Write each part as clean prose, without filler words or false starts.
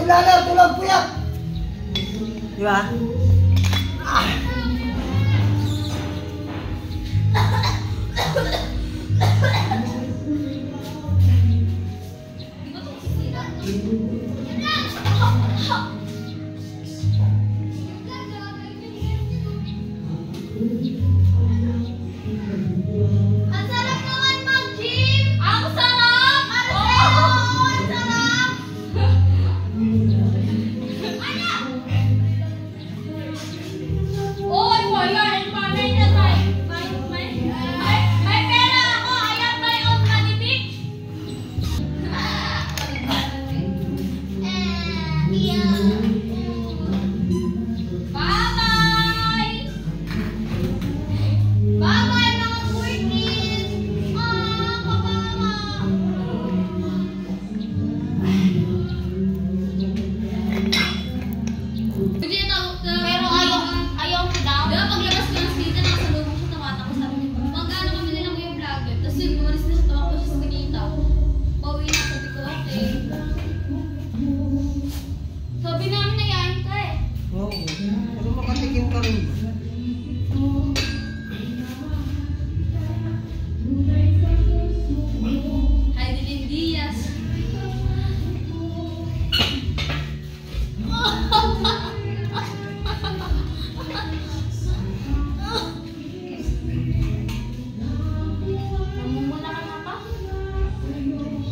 si Vlogger, tulog puyat. Di ba?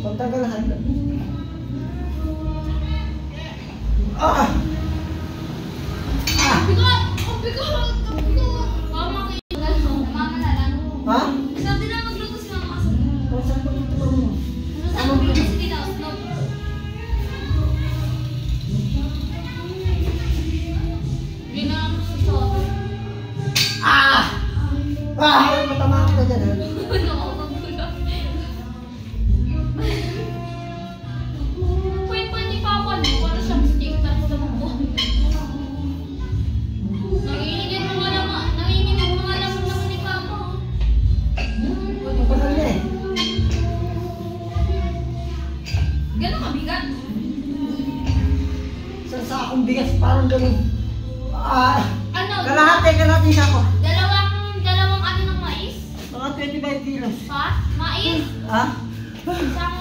Pagtagalahan. Ha? Sabi na magluto si Mama kasi. Saan ba ito mo? Saan magluto si Tita? Hindi na ako sa soto. Matama ka dyan, ha? Pwede ni Papa niyo, para siyang steak tapos na magbuhan. Nanginginig mga laman ni Papa. Kapag na eh. Gano'n kabigat? Isang sakong bigas, parang ganun. Ano? Kalahati sako. Dalawang ano ng mais? Mga 25 kilos. Ha? Mais? Ha? Isang